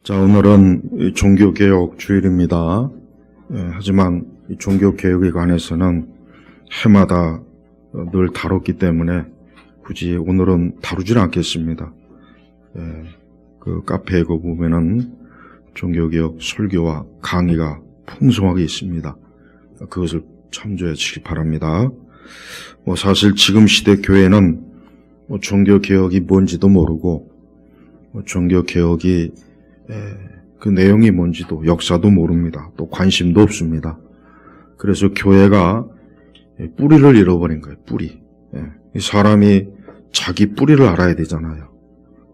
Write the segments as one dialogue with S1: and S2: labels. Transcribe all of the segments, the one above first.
S1: 자, 오늘은 종교개혁 주일입니다. 하지만 이 종교개혁에 관해서는 해마다 늘 다뤘기 때문에 굳이 오늘은 다루질 않겠습니다. 그 카페에 보면은 종교개혁 설교와 강의가 풍성하게 있습니다. 그것을 참조해 주시기 바랍니다. 사실 지금 시대 교회는 종교개혁이 뭔지도 모르고 종교개혁이 그 내용이 뭔지도 역사도 모릅니다. 또 관심도 없습니다. 그래서 교회가 뿌리를 잃어버린 거예요. 뿌리. 사람이 자기 뿌리를 알아야 되잖아요.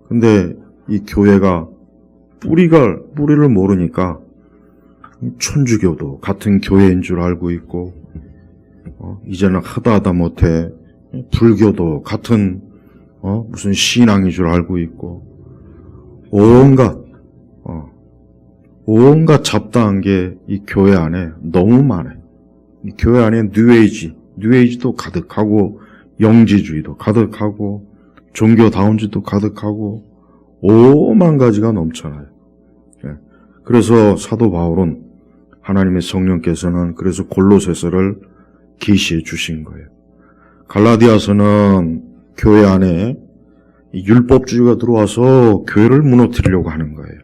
S1: 근데 이 교회가 뿌리를 모르니까 천주교도 같은 교회인 줄 알고 있고, 이제는 하다 못해 불교도 같은 무슨 신앙인 줄 알고 있고, 온갖 잡다한 게 이 교회 안에 너무 많아요. 이 교회 안에 뉴에이지도 가득하고, 영지주의도 가득하고, 종교다운주의도 가득하고, 오만 가지가 넘쳐나요. 그래서 사도 바울은 하나님의 성령께서는 그래서 골로새서를 계시해 주신 거예요. 갈라디아서는 교회 안에 율법주의가 들어와서 교회를 무너뜨리려고 하는 거예요.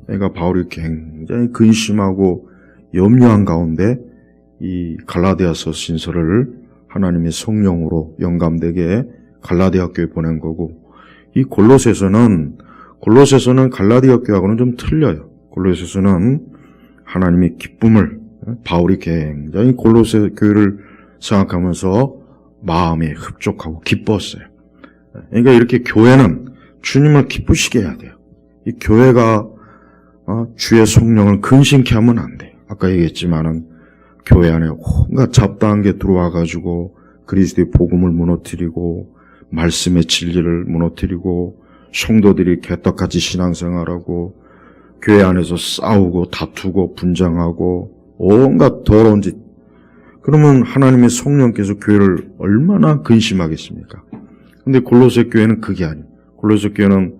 S1: 그러니까 바울이 굉장히 근심하고 염려한 가운데 이 갈라디아서 신서를 하나님의 성령으로 영감되게 갈라디아 교회에 보낸 거고, 이 골로새서는 갈라디아 교회하고는 좀 틀려요. 골로새서는 하나님의 기쁨을, 바울이 굉장히 골로새 교회를 생각하면서 마음이 흡족하고 기뻤어요. 그러니까 이렇게 교회는 주님을 기쁘시게 해야 돼요. 이 교회가 주의 성령을 근심케 하면 안 돼요. 아까 얘기했지만은 교회 안에 온갖 잡다한 게 들어와가지고 그리스도의 복음을 무너뜨리고 말씀의 진리를 무너뜨리고 성도들이 개떡같이 신앙생활하고 교회 안에서 싸우고 다투고 분쟁하고 온갖 더러운 짓, 그러면 하나님의 성령께서 교회를 얼마나 근심하겠습니까? 근데 골로새 교회는 그게 아니에요. 골로새 교회는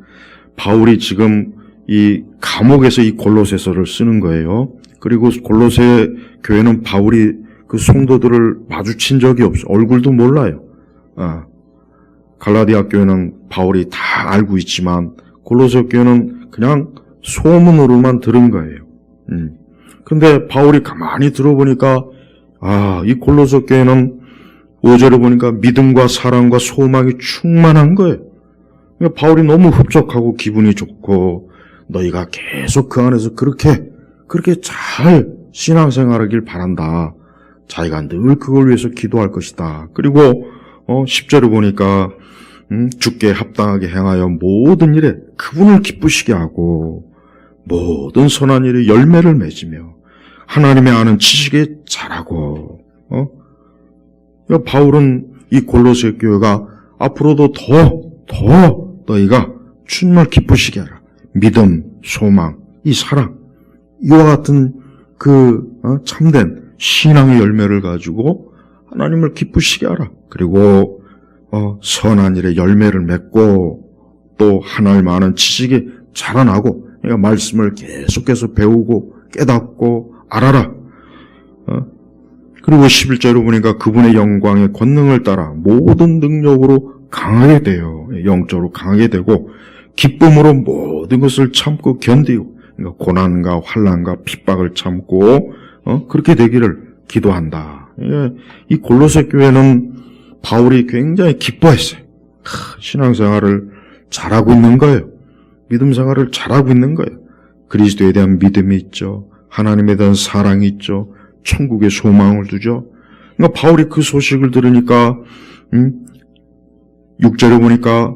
S1: 바울이 지금 이 감옥에서 이 골로새서를 쓰는 거예요. 그리고 골로새 교회는 바울이 그 성도들을 마주친 적이 없어요. 얼굴도 몰라요. 갈라디아 교회는 바울이 다 알고 있지만 골로새 교회는 그냥 소문으로만 들은 거예요. 근데 바울이 가만히 들어보니까 이 골로새 교회는 5절에 보니까 믿음과 사랑과 소망이 충만한 거예요. 그러니까 바울이 너무 흡족하고 기분이 좋고, 너희가 계속 그 안에서 그렇게 잘 신앙생활하길 바란다. 자기가 늘 그걸 위해서 기도할 것이다. 그리고 10절에 보니까 주께 합당하게 행하여 모든 일에 그분을 기쁘시게 하고 모든 선한 일에 열매를 맺으며 하나님의 아는 지식에 자라고. 바울은 이 골로새 교회가 앞으로도 더 너희가 주님을 기쁘시게 하라. 믿음, 소망, 이 사랑, 이와 같은 참된 신앙의 열매를 가지고 하나님을 기쁘시게 하라. 그리고 선한 일에 열매를 맺고 또 하나님 아는 지식이 자라나고, 그러니까 말씀을 계속해서 배우고 깨닫고 알아라. 그리고 11절로 보니까 그분의 영광의 권능을 따라 모든 능력으로 강하게 돼요. 영적으로 강하게 되고 기쁨으로 모든 것을 참고 견디고, 그러니까 고난과 환난과 핍박을 참고 그렇게 되기를 기도한다. 이 골로새 교회는 바울이 굉장히 기뻐했어요. 신앙생활을 잘하고 있는 거예요. 믿음 생활을 잘하고 있는 거예요. 그리스도에 대한 믿음이 있죠. 하나님에 대한 사랑이 있죠. 천국의 소망을 두죠. 그러니까 바울이 그 소식을 들으니까 6절에 보니까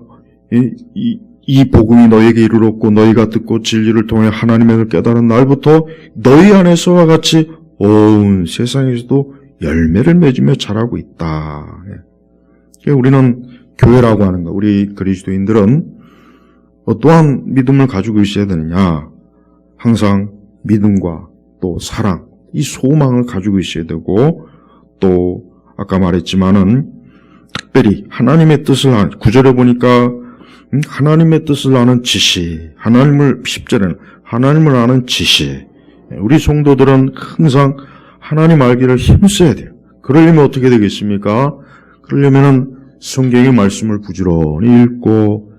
S1: 이 복음이 너에게 이르렀고 너희가 듣고 진리를 통해 하나님의 을 깨달은 날부터 너희 안에서와 같이 온 세상에서도 열매를 맺으며 자라고 있다. 그러니까 우리는 교회라고 하는 거, 우리 그리스도인들은 어떠한 믿음을 가지고 있어야 되느냐? 항상 믿음과 또 사랑, 이 소망을 가지고 있어야 되고, 또 아까 말했지만은 특별히 하나님의 뜻을 9절에 보니까 하나님의 뜻을 아는 지식, 10절에는 하나님을 아는 지식. 우리 성도들은 항상 하나님 알기를 힘써야 돼요. 그러려면 어떻게 되겠습니까? 그러려면은 성경의 말씀을 부지런히 읽고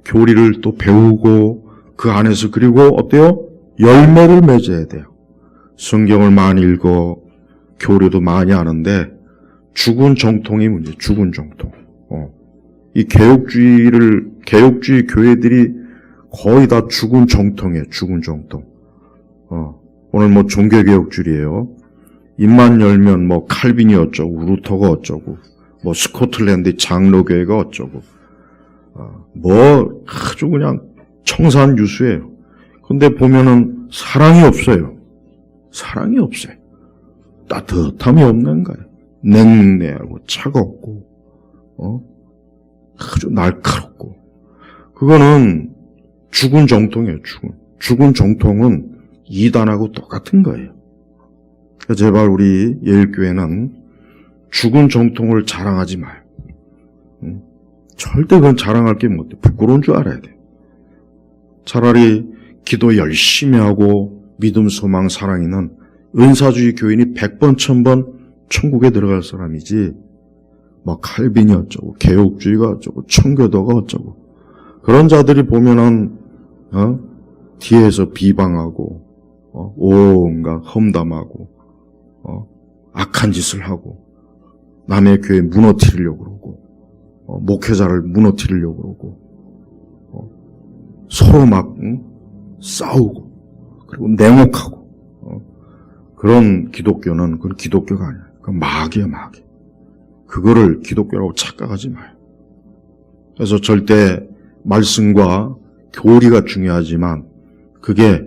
S1: 교리를 또 배우고 그 안에서 그리고 어때요? 열매를 맺어야 돼요. 성경을 많이 읽어 교리도 많이 아는데 죽은 정통이 문제. 죽은 정통. 이 개혁주의 교회들이 거의 다 죽은 정통이에요. 죽은 정통. 오늘 뭐 종교개혁주의예요. 입만 열면 뭐 칼빈이 어쩌고 루터가 어쩌고 뭐 스코틀랜드 장로교회가 어쩌고 뭐 아주 그냥 청산유수예요. 근데 보면은 사랑이 없어요. 사랑이 없어요. 따뜻함이 없는 거예요. 냉랭하고 차갑고 아주 날카롭고 그거는 죽은 정통이에요. 죽은 정통은 이단하고 똑같은 거예요. 제발 우리 예일교회는 죽은 정통을 자랑하지 마요. 절대 그건 자랑할 게 못돼. 부끄러운 줄 알아야 돼. 차라리 기도 열심히 하고 믿음, 소망, 사랑 있는 은사주의 교인이 100번, 1000번 천국에 들어갈 사람이지 막 칼빈이 어쩌고 개혁주의가 어쩌고 청교도가 어쩌고 그런 자들이 보면은 뒤에서 비방하고 온갖 험담하고 악한 짓을 하고 남의 교회 무너뜨리려고 그러고 목회자를 무너뜨리려고 그러고 서로 막 싸우고 그리고 냉혹하고 그런 기독교는 그건 기독교가 아니야. 그건 마귀야 마귀. 그거를 기독교라고 착각하지 마요. 그래서 절대 말씀과 교리가 중요하지만 그게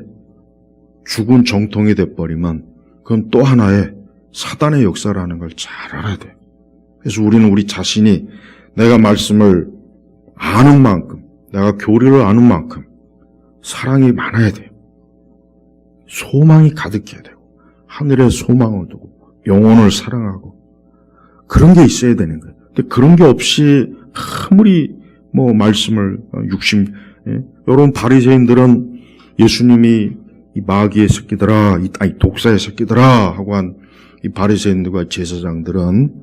S1: 죽은 정통이 돼버리면 그건 또 하나의 사단의 역사라는 걸 잘 알아야 돼요. 그래서 우리는 우리 자신이 내가 말씀을 아는 만큼 내가 교리를 아는 만큼 사랑이 많아야 돼요. 소망이 가득해야 되고 하늘에 소망을 두고 영혼을 사랑하고 그런 게 있어야 되는 거예요. 근데 그런 게 없이 아무리 뭐 말씀을 여러분 바리새인들은 예수님이 이 마귀의 새끼들아, 이 독사의 새끼들아 하고 한 이 바리새인들과 제사장들은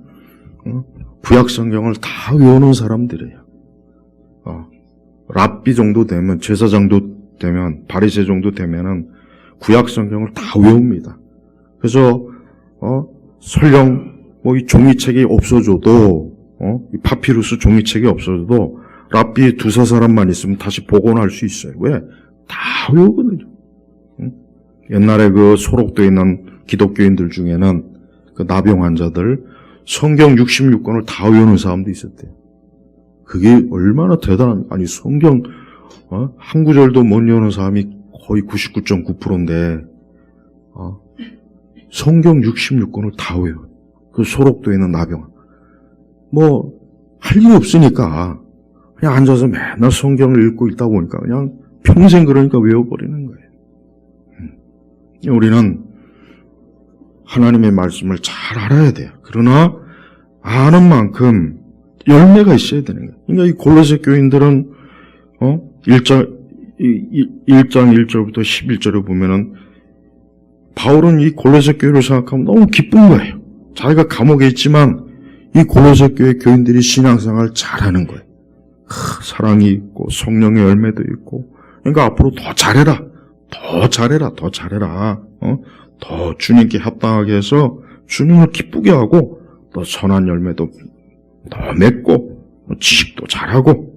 S1: 구약 성경을 다 외우는 사람들이에요. 랍비 정도 되면 제사장도 되면 바리새 정도 되면은 구약 성경을 다 외웁니다. 그래서 설령 뭐 이 종이책이 없어져도 이 파피루스 종이책이 없어져도 랍비 두세 사람만 있으면 다시 복원할 수 있어요. 왜? 다 외우거든요. 옛날에 그 소록도에 있는 기독교인들 중에는 그 나병 환자들 성경 66권을 다 외우는 사람도 있었대요. 그게 얼마나 대단한, 아니 성경 한 구절도 못 외우는 사람이 거의 99.9%인데 성경 66권을 다 외워요. 그 소록도에 있는 나병. 뭐 할 일이 없으니까 그냥 앉아서 맨날 성경을 읽고 있다 보니까 그냥 평생 그러니까 외워버리는 거예요. 우리는 하나님의 말씀을 잘 알아야 돼요. 그러나 아는 만큼 열매가 있어야 되는 거예요. 그러니까 이 골로새 교인들은 1장 1절부터 11절에 보면은 바울은 이 골로새 교회를 생각하면 너무 기쁜 거예요. 자기가 감옥에 있지만 이 골로새 교회 교인들이 신앙생활을 잘하는 거예요. 사랑이 있고 성령의 열매도 있고 그러니까 앞으로 더 잘해라. 더 잘해라. 더 주님께 합당하게 해서 주님을 기쁘게 하고 또 선한 열매도 더 맺고 지식도 잘하고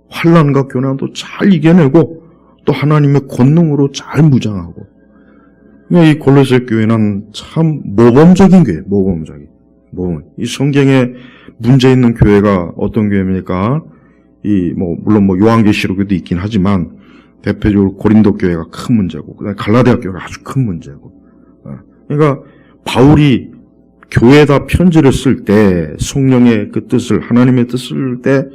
S1: 환난과 고난도 잘 이겨내고 또 하나님의 권능으로 잘 무장하고 이 골로새 교회는 참 모범적인 교회, 모범적인. 이 성경에 문제 있는 교회가 어떤 교회입니까? 물론 요한계시록에도 있긴 하지만 대표적으로 고린도 교회가 큰 문제고, 그다음에 갈라디아 교회가 아주 큰 문제고. 그러니까 바울이 교회에다 편지를 쓸 때 성령의 그 뜻을, 하나님의 뜻을 쓸 때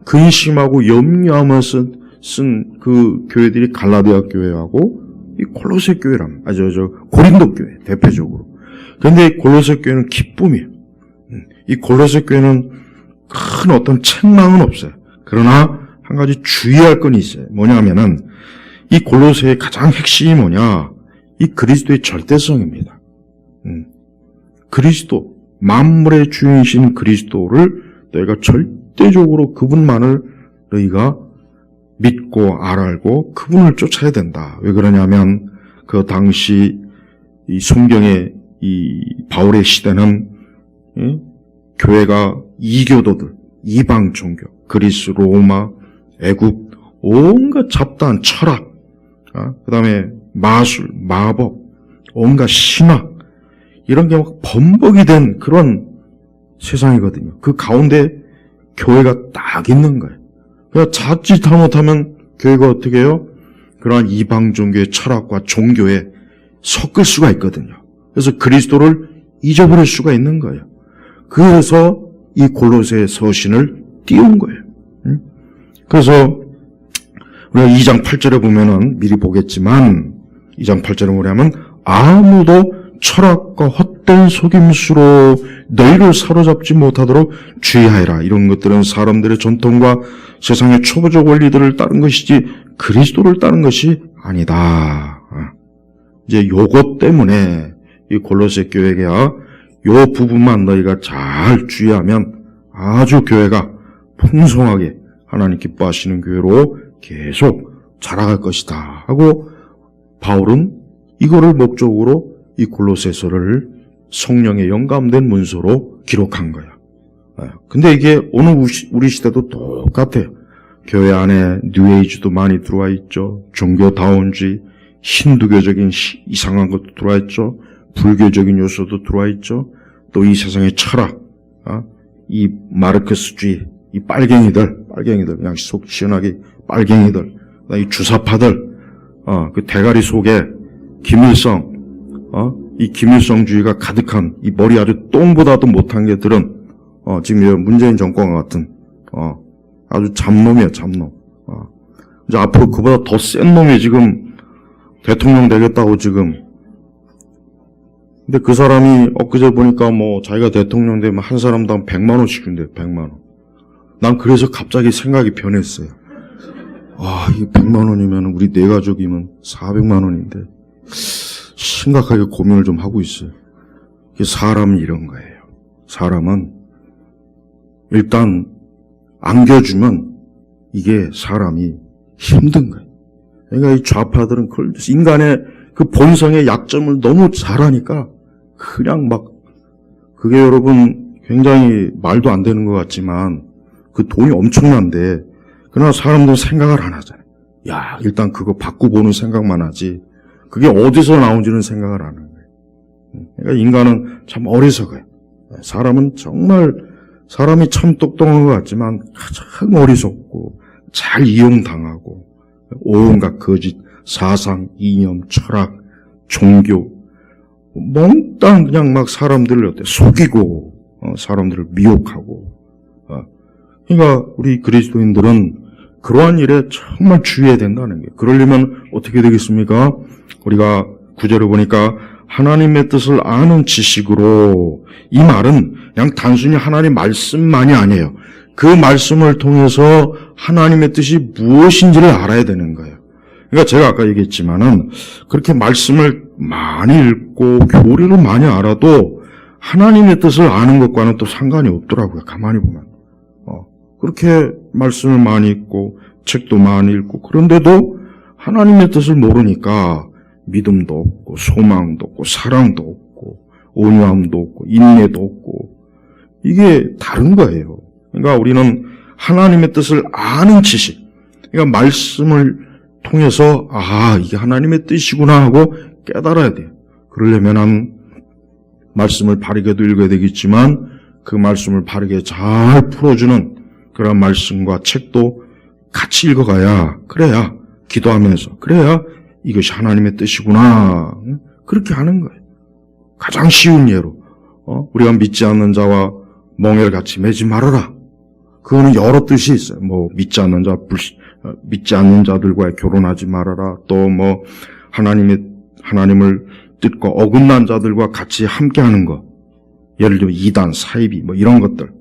S1: 근심하고 염려하면서 쓴 그 교회들이 갈라디아 교회하고 이 골로새 교회란, 고린도 교회 대표적으로. 그런데 이 골로새 교회는 기쁨이에요. 이 골로새 교회는 큰 어떤 책망은 없어요. 그러나 한 가지 주의할 건 있어요. 뭐냐면은 이 골로새의 가장 핵심이 뭐냐? 이 그리스도의 절대성입니다. 그리스도, 만물의 주인이신 그리스도를 너희가 절대적으로 그분만을 너희가 믿고 알고 그분을 쫓아야 된다. 왜 그러냐면 그 당시 이 성경의 이 바울의 시대는 교회가 이교도들, 이방 종교, 그리스, 로마, 애굽, 온갖 잡다한 철학, 그 다음에 마술, 마법, 온갖 신학, 이런 게 막 범벅이 된 그런 세상이거든요. 그 가운데 교회가 딱 있는 거예요. 그러니까 자칫 잘못하면 교회가 어떻게 해요? 그러한 이방 종교의 철학과 종교에 섞을 수가 있거든요. 그래서 그리스도를 잊어버릴 수가 있는 거예요. 그래서 이 골로새 서신을 띄운 거예요. 그래서 우리가 2장 8절에 보면은 미리 보겠지만 2장 8절에 뭐냐면 아무도 철학과 헛된 속임수로 너희를 사로잡지 못하도록 주의하여라. 이런 것들은 사람들의 전통과 세상의 초보적 원리들을 따른 것이지 그리스도를 따른 것이 아니다. 이제 요것 때문에 이 골로새 교회가 요 부분만 너희가 잘 주의하면 아주 교회가 풍성하게 하나님 기뻐하시는 교회로 계속 자라갈 것이다 하고 바울은 이거를 목적으로 이 골로새서를 성령의 영감된 문서로 기록한 거야. 근데 이게 오늘 우리 시대도 똑같아요. 교회 안에 뉴에이지도 많이 들어와 있죠. 종교다운주의, 힌두교적인 이상한 것도 들어와 있죠. 불교적인 요소도 들어와 있죠. 또 이 세상의 철학, 이 마르크스주의, 이 빨갱이들 그냥 속 시원하게 빨갱이들, 이 주사파들, 그 대가리 속에 김일성, 이 김일성주의가 가득한 이 머리 아주 똥보다도 못한 게들은 지금 문재인 정권과 같은 아주 잡놈이에요, 잡놈. 이제 앞으로 그보다 더 센 놈이 지금 대통령 되겠다고 지금. 근데 그 사람이 엊그제 보니까 뭐 자기가 대통령 되면 한 사람당 100만 원씩 준대요, 100만 원. 난 그래서 갑자기 생각이 변했어요. 이게 100만 원이면 우리 네 가족이면 400만 원인데 심각하게 고민을 좀 하고 있어요. 사람은 이런 거예요. 사람은 일단 안겨주면 이게 사람이 힘든 거예요. 그러니까 이 좌파들은 인간의 그 본성의 약점을 너무 잘 아니까 그냥 막 그게 여러분 굉장히 말도 안 되는 것 같지만 그 돈이 엄청난데 그러나 사람들은 생각을 안 하잖아요. 야, 일단 그거 받고 보는 생각만 하지 그게 어디서 나온지는 생각을 안 하는 거예요. 그러니까 인간은 참 어리석어요. 사람은 정말 사람이 참 똑똑한 것 같지만 가장 어리석고 잘 이용당하고 온갖 거짓, 사상, 이념, 철학, 종교 몽땅 그냥 막 사람들을 속이고 사람들을 미혹하고 그러니까 우리 그리스도인들은 그러한 일에 정말 주의해야 된다는 거예요. 그러려면 어떻게 되겠습니까? 우리가 구절을 보니까 하나님의 뜻을 아는 지식으로 이 말은 그냥 단순히 하나님 말씀만이 아니에요. 그 말씀을 통해서 하나님의 뜻이 무엇인지를 알아야 되는 거예요. 그러니까 제가 아까 얘기했지만은 그렇게 말씀을 많이 읽고 교리를 많이 알아도 하나님의 뜻을 아는 것과는 또 상관이 없더라고요. 가만히 보면. 그렇게 말씀을 많이 읽고 책도 많이 읽고 그런데도 하나님의 뜻을 모르니까 믿음도 없고 소망도 없고 사랑도 없고 온유함도 없고 인내도 없고 이게 다른 거예요. 그러니까 우리는 하나님의 뜻을 아는 지식, 그러니까 말씀을 통해서 이게 하나님의 뜻이구나 하고 깨달아야 돼요. 그러려면 한 말씀을 바르게도 읽어야 되겠지만 그 말씀을 바르게 잘 풀어주는 그런 말씀과 책도 같이 읽어가야 그래야 기도하면서 그래야 이것이 하나님의 뜻이구나 그렇게 하는 거예요. 가장 쉬운 예로 우리가 믿지 않는 자와 멍에를 같이 매지 말아라. 그거는 여러 뜻이 있어요. 뭐 믿지 않는 자들과 결혼하지 말아라. 또 뭐 하나님을 뜻과 어긋난 자들과 같이 함께하는 것. 예를 들면 이단, 사이비 뭐 이런 것들.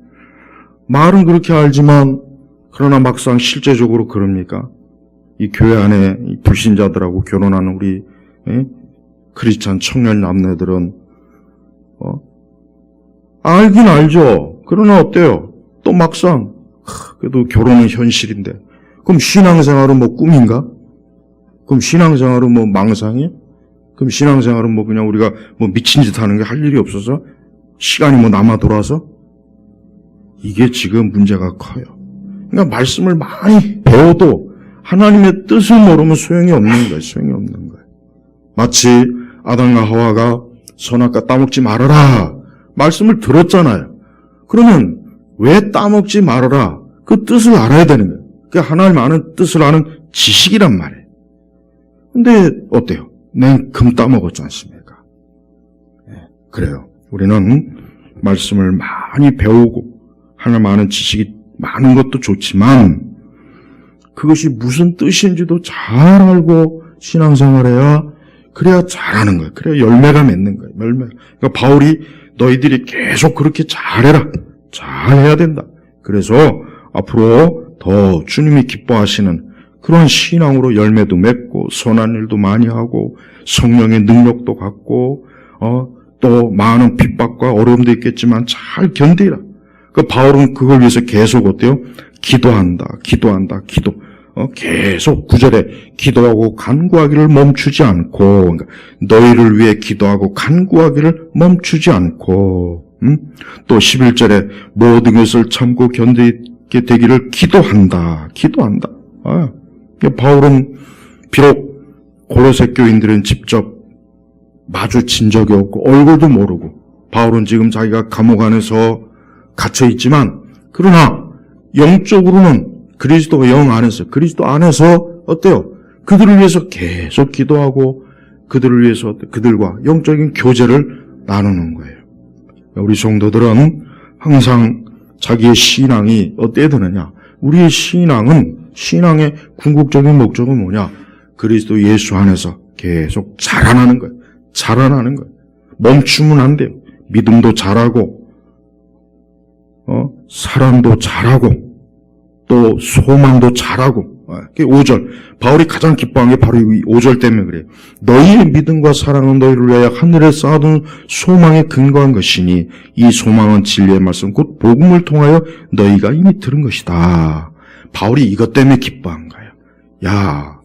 S1: 말은 그렇게 알지만 그러나 막상 실제적으로 그럽니까? 이 교회 안에 이 불신자들하고 결혼하는 우리 크리스찬 청년 남녀들은 알긴 알죠. 그러나 어때요? 또 막상 그래도 결혼은 현실인데 그럼 신앙생활은 뭐 꿈인가? 그럼 신앙생활은 뭐 망상이야? 그럼 신앙생활은 뭐 그냥 우리가 뭐 미친 짓 하는 게 할 일이 없어서 시간이 뭐 남아 돌아서 이게 지금 문제가 커요. 그러니까 말씀을 많이 배워도 하나님의 뜻을 모르면 소용이 없는 거예요. 소용이 없는 거예요. 마치 아담과 하와가 선악과 따먹지 말아라 말씀을 들었잖아요. 그러면 왜 따먹지 말아라? 그 뜻을 알아야 되는 거예요. 그게 하나님 아는 뜻을 아는 지식이란 말이에요. 근데 어때요? 냉큼 따먹었지 않습니까? 그래요. 우리는 말씀을 많이 배우고 하나님 아는 지식이 많은 것도 좋지만 그것이 무슨 뜻인지도 잘 알고 신앙생활해야 그래야 잘하는 거예요. 그래야 열매가 맺는 거예요. 열매. 그러니까 바울이 너희들이 계속 그렇게 잘해라. 잘해야 된다. 그래서 앞으로 더 주님이 기뻐하시는 그런 신앙으로 열매도 맺고 선한 일도 많이 하고 성령의 능력도 갖고 또 많은 핍박과 어려움도 있겠지만 잘 견디라. 그 바울은 그걸 위해서 계속 어때요? 기도한다. 계속 9절에 기도하고 간구하기를 멈추지 않고 그러니까 너희를 위해 기도하고 간구하기를 멈추지 않고 또 11절에 모든 것을 참고 견디게 되기를 기도한다. 바울은 비록 고로새 교인들은 직접 마주친 적이 없고 얼굴도 모르고 바울은 지금 자기가 감옥 안에서 갇혀 있지만 그러나 영적으로는 그리스도 영 안에서 그리스도 안에서 어때요? 그들을 위해서 계속 기도하고 그들을 위해서 그들과 영적인 교제를 나누는 거예요. 우리 성도들은 항상 자기의 신앙이 어때야 되느냐? 우리의 신앙의 궁극적인 목적은 뭐냐? 그리스도 예수 안에서 계속 자라나는 거예요. 멈추면 안 돼요. 믿음도 자라고, 사랑도 자라고, 또 소망도 자라고. 5절. 바울이 가장 기뻐한 게 바로 이 5절 때문에 그래요. 너희의 믿음과 사랑은 너희를 위하여 하늘에 쌓아둔 소망에 근거한 것이니 이 소망은 진리의 말씀 곧 복음을 통하여 너희가 이미 들은 것이다. 바울이 이것 때문에 기뻐한 거예요.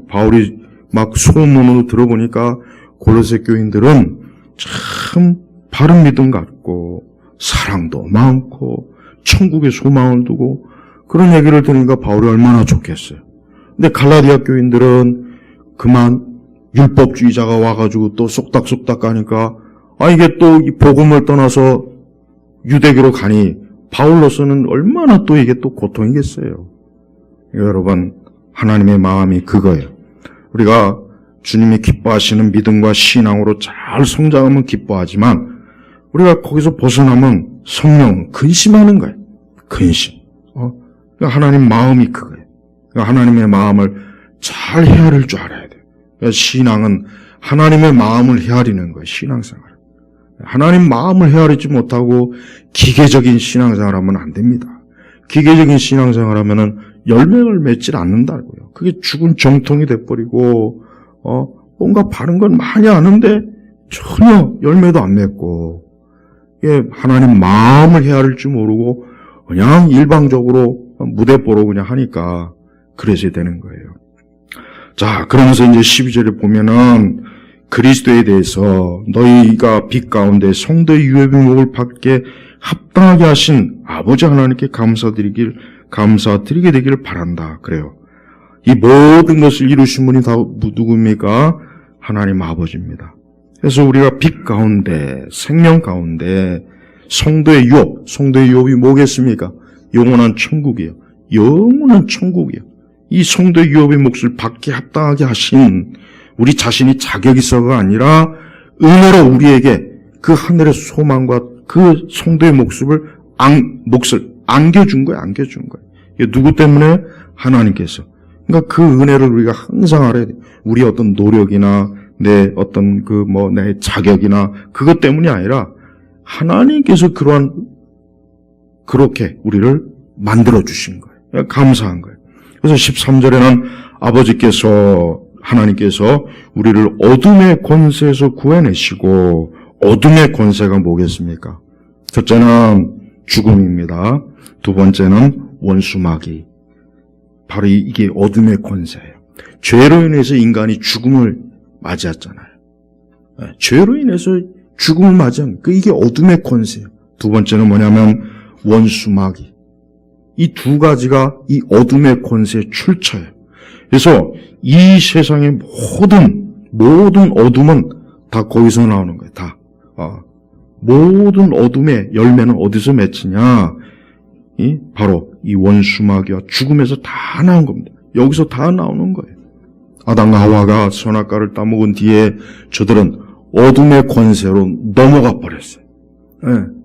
S1: 바울이 막 소문으로 들어보니까 고로새 교인들은 참 바른 믿음 갖고 사랑도 많고 천국의 소망을 두고 그런 얘기를 들으니까 바울이 얼마나 좋겠어요. 근데 갈라디아 교인들은 그만 율법주의자가 와가지고 또 쏙닥쏙닥 가니까 이게 또 이 복음을 떠나서 유대교로 가니 바울로서는 얼마나 또 이게 또 고통이겠어요. 여러분 하나님의 마음이 그거예요. 우리가 주님이 기뻐하시는 믿음과 신앙으로 잘 성장하면 기뻐하지만 우리가 거기서 벗어나면 성령 근심하는 거예요. 근심. 그러니까 하나님 마음이 그거예요. 그러니까 하나님의 마음을 잘 헤아릴 줄 알아야 돼요. 그러니까 신앙은 하나님의 마음을 헤아리는 거예요. 신앙생활. 하나님 마음을 헤아리지 못하고 기계적인 신앙생활하면 안 됩니다. 기계적인 신앙생활하면은 열매를 맺질 않는다고요. 그게 죽은 정통이 돼버리고 뭔가 바른 건 많이 아는데 전혀 열매도 안 맺고 이게 하나님 마음을 헤아릴 줄 모르고 그냥 일방적으로 무대뽀로 그냥 하니까 그래서 되는 거예요. 자, 그러면서 이제 12절에 보면은 그리스도에 대해서 너희가 빛 가운데 성도의 유업의 목을 받게 합당하게 하신 아버지 하나님께 감사드리게 되기를 바란다. 그래요. 이 모든 것을 이루신 분이 다 누굽니까? 하나님 아버지입니다. 그래서 우리가 빛 가운데, 생명 가운데 성도의 유업이 뭐겠습니까? 영원한 천국이에요. 영원한 천국이에요. 이 성도의 유업의 몫을 받게 합당하게 하신 우리 자신이 자격이 있어가 아니라 은혜로 우리에게 그 하늘의 소망과 그 성도의 몫을 안겨준 거예요. 이게 누구 때문에? 하나님께서. 그러니까 그 은혜를 우리가 항상 알아야 돼요. 우리의 어떤 노력이나 내 어떤 내 자격이나 그것 때문이 아니라 하나님께서 그렇게 우리를 만들어주신 거예요. 감사한 거예요. 그래서 13절에는 아버지께서, 하나님께서 우리를 어둠의 권세에서 구해내시고, 어둠의 권세가 뭐겠습니까? 첫째는 죽음입니다. 두 번째는 원수마귀. 바로 이게 어둠의 권세예요. 죄로 인해서 인간이 죽음을 맞이했잖아요. 죄로 인해서 죽음을 맞이한 이게 어둠의 권세예요. 두 번째는 뭐냐면 원수마귀. 이 두 가지가 이 어둠의 권세의 출처예요. 그래서 이 세상의 모든 어둠은 다 거기서 나오는 거예요. 다. 모든 어둠의 열매는 어디서 맺히냐? 바로 이 원수마귀와 죽음에서 다 나온 겁니다. 여기서 다 나오는 거예요. 아담과 하와가 선악과를 따먹은 뒤에 저들은 어둠의 권세로 넘어가 버렸어요.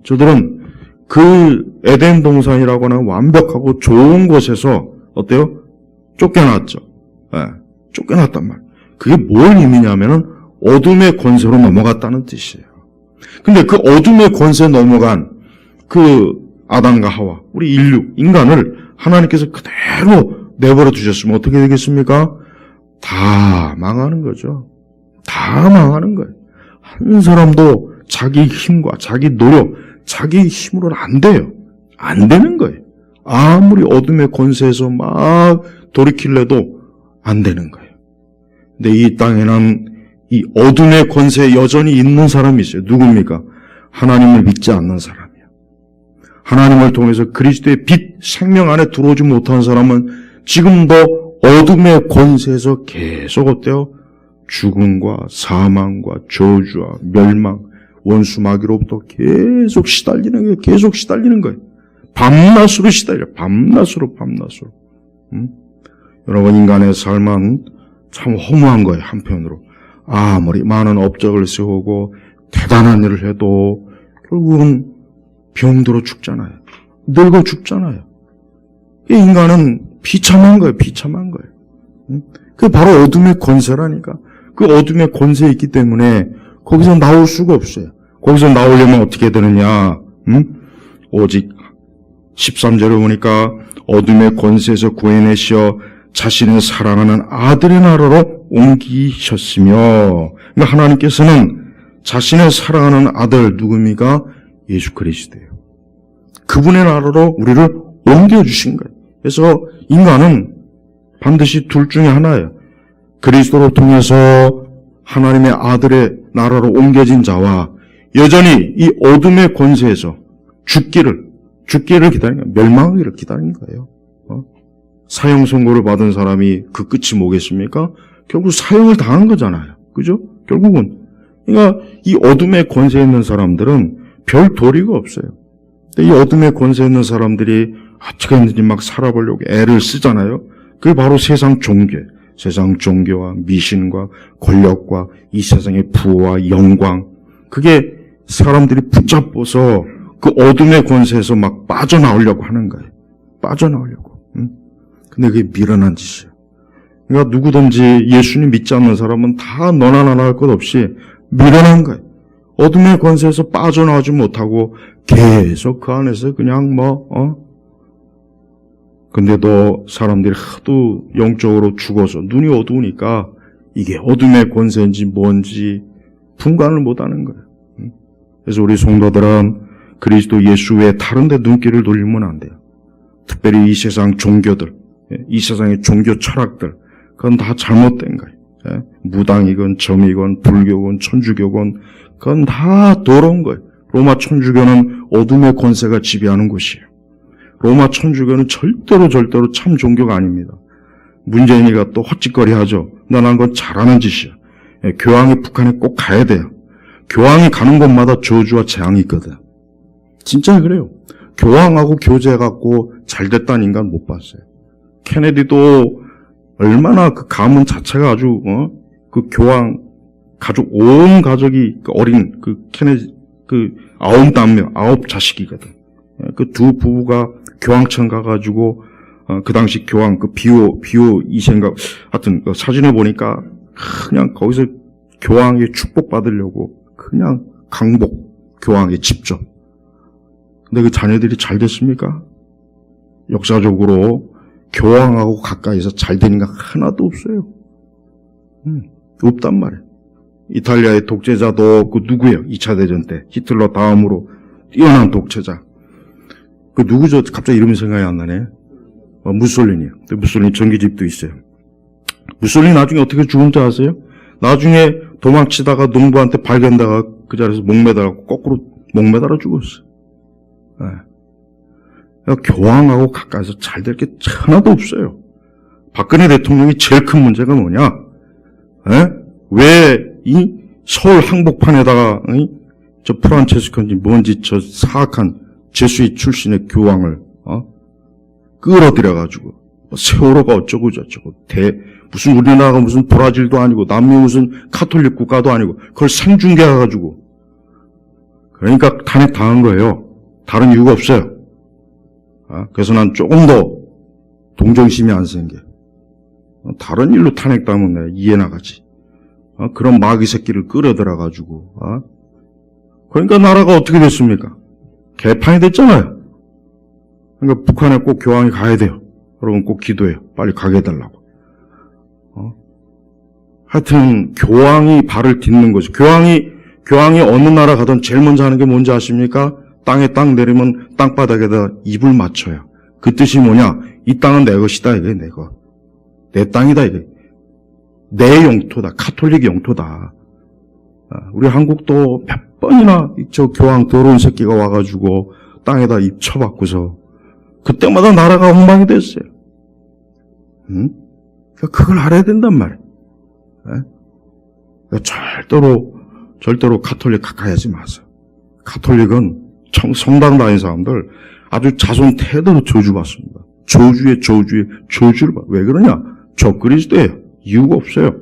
S1: 저들은 그 에덴 동산이라고 하는 완벽하고 좋은 곳에서 어때요? 쫓겨났죠. 쫓겨났단 말이에요. 그게 뭘 의미냐면은 어둠의 권세로 넘어갔다는 뜻이에요. 근데 그 어둠의 권세에 넘어간 그 아담과 하와, 우리 인간을 하나님께서 그대로 내버려 두셨으면 어떻게 되겠습니까? 다 망하는 거죠. 다 망하는 거예요. 한 사람도 자기 힘과 자기 노력, 자기 힘으로는 안 돼요. 안 되는 거예요. 아무리 어둠의 권세에서 막 돌이킬래도 안 되는 거예요. 근데 이 땅에는 이 어둠의 권세에 여전히 있는 사람이 있어요. 누굽니까? 하나님을 믿지 않는 사람이에요. 하나님을 통해서 그리스도의 빛, 생명 안에 들어오지 못한 사람은 지금도 어둠의 권세에서 계속 어때요? 죽음과 사망과 저주와 멸망, 원수마귀로부터 계속 시달리는 거예요. 계속 시달리는 거예요. 밤낮으로 시달려요. 밤낮으로. 여러분, 인간의 삶은 참 허무한 거예요. 한편으로. 아무리 많은 업적을 세우고 대단한 일을 해도 결국은 병들어 죽잖아요. 늙어 죽잖아요. 인간은 비참한 거예요. 비참한 거예요. 그게 바로 어둠의 권세라니까. 그 어둠의 권세에 있기 때문에 거기서 나올 수가 없어요. 거기서 나오려면 어떻게 되느냐? 오직 13절에 보니까 어둠의 권세에서 구해내시어 자신의 사랑하는 아들의 나라로 옮기셨으며, 그러니까 하나님께서는 자신의 사랑하는 아들 누굽니까? 예수 그리스도예요. 그분의 나라로 우리를 옮겨주신 거예요. 그래서 인간은 반드시 둘 중에 하나예요. 그리스도를 통해서 하나님의 아들의 나라로 옮겨진 자와 여전히 이 어둠의 권세에서 죽기를 기다리는 거예요. 멸망하기를 기다리는 거예요. 사형 선고를 받은 사람이 그 끝이 뭐겠습니까? 결국 사형을 당한 거잖아요. 그죠? 결국은. 그러니까 이 어둠의 권세에 있는 사람들은 별 도리가 없어요. 이 어둠의 권세에 있는 사람들이 어떻게 했는지 막 살아보려고 애를 쓰잖아요. 그게 바로 세상 종교예요. 세상 종교와 미신과 권력과 이 세상의 부와 영광, 그게 사람들이 붙잡고서 그 어둠의 권세에서 막 빠져나오려고 하는 거예요. 빠져나오려고. 근데 그게 미련한 짓이에요. 그러니까 누구든지 예수님 믿지 않는 사람은 다 너나 나나 할 것 없이 미련한 거예요. 어둠의 권세에서 빠져나오지 못하고 계속 그 안에서 그냥 근데도 사람들이 하도 영적으로 죽어서 눈이 어두우니까 이게 어둠의 권세인지 뭔지 분간을 못하는 거예요. 그래서 우리 성도들은 그리스도 예수 외에 다른 데 눈길을 돌리면 안 돼요. 특별히 이 세상 종교들, 이 세상의 종교 철학들, 그건 다 잘못된 거예요. 무당이건 점이건 불교건 천주교건 그건 다 더러운 거예요. 로마 천주교는 어둠의 권세가 지배하는 곳이에요. 로마 천주교는 절대로 참 종교가 아닙니다. 문재인이가 또 헛짓거리 하죠. 난 건 잘하는 짓이야. 교황이 북한에 꼭 가야 돼요. 교황이 가는 곳마다 저주와 재앙이 있거든. 진짜 그래요. 교황하고 교제해갖고 잘됐다는 인간 못 봤어요. 케네디도 얼마나 그 가문 자체가 아주 그 교황 가족 온 가족이 그 어린 그 케네디 그 9 자식이거든. 그 두 부부가 교황청 가가지고 그 당시 교황 그 비오 이 생각 하여튼 그 사진을 보니까 그냥 거기서 교황의 축복 받으려고 그냥 강복 교황의 직접. 근데 그 자녀들이 잘 됐습니까? 역사적으로 교황하고 가까이서 잘 되는 게 하나도 없어요. 없단 말이에요. 이탈리아의 독재자도 그 누구예요? 2차 대전 때 히틀러 다음으로 뛰어난 독재자. 그 누구죠? 갑자기 이름이 생각이 안 나네. 무솔리니요. 무솔리니 전기집도 있어요. 무솔리니 나중에 어떻게 죽은 줄 아세요? 나중에 도망치다가 농부한테 발견다가 그 자리에서 목매달고 거꾸로 목매달아 죽었어요. 네. 그러니까 교황하고 가까이서 잘 될 게 하나도 없어요. 박근혜 대통령이 제일 큰 문제가 뭐냐? 네? 왜 이 서울 항복판에다가 저 프란체스코인지 뭔지 저 사악한 제수이 출신의 교황을 끌어들여가지고 세월호가 어쩌고 저쩌고 무슨 우리나라가 무슨 브라질도 아니고 남미 무슨 카톨릭 국가도 아니고 그걸 생중계해가지고 그러니까 탄핵 당한 거예요. 다른 이유가 없어요. 그래서 난 조금 더 동정심이 안 생겨. 다른 일로 탄핵 당하면 내가 이해 나가지. 그런 마귀 새끼를 끌어들여가지고 그러니까 나라가 어떻게 됐습니까? 개판이 됐잖아요. 그러니까 북한에 꼭 교황이 가야 돼요. 여러분 꼭 기도해요. 빨리 가게 해달라고. 하여튼 교황이 발을 딛는 거죠. 교황이 어느 나라 가든 제일 먼저 하는 게 뭔지 아십니까? 땅에 땅 내리면 땅바닥에다 입을 맞춰요. 그 뜻이 뭐냐? 이 땅은 내 것이다 이게 내 것. 내 땅이다 이게. 내 영토다. 카톨릭 영토다. 우리 한국도 몇 번이나 저 교황 더러운 새끼가 와가지고 땅에다 입 쳐박고서 그때마다 나라가 엉망이 됐어요. 그걸 알아야 된단 말이에요. 절대로 카톨릭 가까이 하지 마세요. 카톨릭은 성당 다니는 사람들 아주 자손 태도로 저주받습니다. 저주를 받. 왜 그러냐? 적그리스도예요. 이유가 없어요.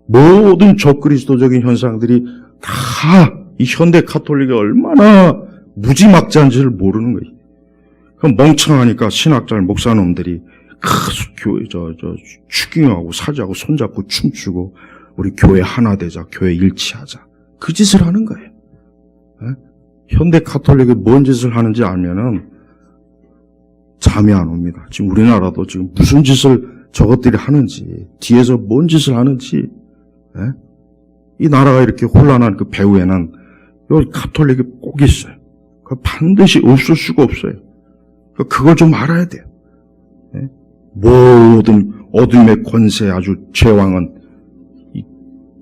S1: 모든 적그리스도적인 현상들이 다 이 현대 카톨릭이 얼마나 무지막지한지를 모르는 거예요. 그럼 멍청하니까 신학자 목사놈들이 교회 추경하고 사자하고 손잡고 춤추고 우리 교회 하나 되자, 교회 일치하자. 그 짓을 하는 거예요. 현대 카톨릭이 뭔 짓을 하는지 알면은 잠이 안 옵니다. 지금 우리나라도 지금 무슨 짓을 저것들이 하는지, 뒤에서 뭔 짓을 하는지, 이 나라가 이렇게 혼란한 그 배후에는 이 카톨릭이 꼭 있어요. 반드시 없을 수가 없어요. 그걸 좀 알아야 돼요. 모든 어둠의 권세 아주 제왕은 이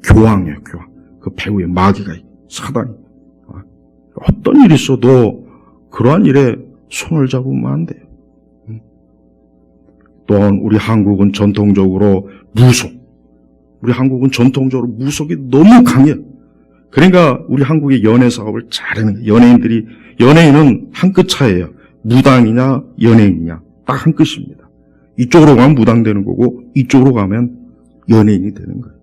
S1: 교황이에요, 교황. 그 배후에 마귀가 사단이. 어떤 일이 있어도 그러한 일에 손을 잡으면 안 돼요. 또한 우리 한국은 전통적으로 우리 한국은 전통적으로 무속이 너무 강해요. 그러니까 우리 한국의 연애 사업을 잘하는 거예요. 연예인은 한 끗 차이예요. 무당이냐 연예인이냐 딱 한 끗입니다. 이쪽으로 가면 무당 되는 거고 이쪽으로 가면 연예인이 되는 거예요.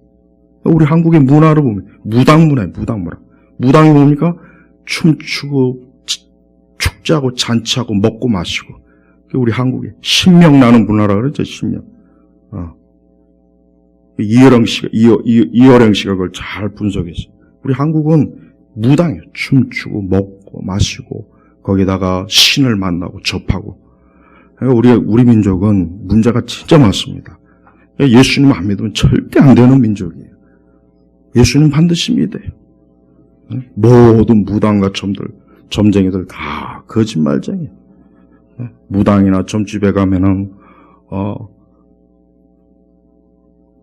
S1: 우리 한국의 문화를 보면 무당 문화예요. 무당이 뭡니까? 춤추고 축제하고 잔치하고 먹고 마시고. 우리 한국에 신명 나는 문화라 그러죠. 신명. 이어령 씨가 그걸 잘 분석했어요. 우리 한국은 무당이에요. 춤추고 먹고 마시고 거기다가 신을 만나고 접하고. 그러니까 우리 민족은 문제가 진짜 많습니다. 예수님 안 믿으면 절대 안 되는 민족이에요. 예수님 반드시 믿어요. 모든 무당과 점쟁이들 다 거짓말쟁이에요. 무당이나 점집에 가면은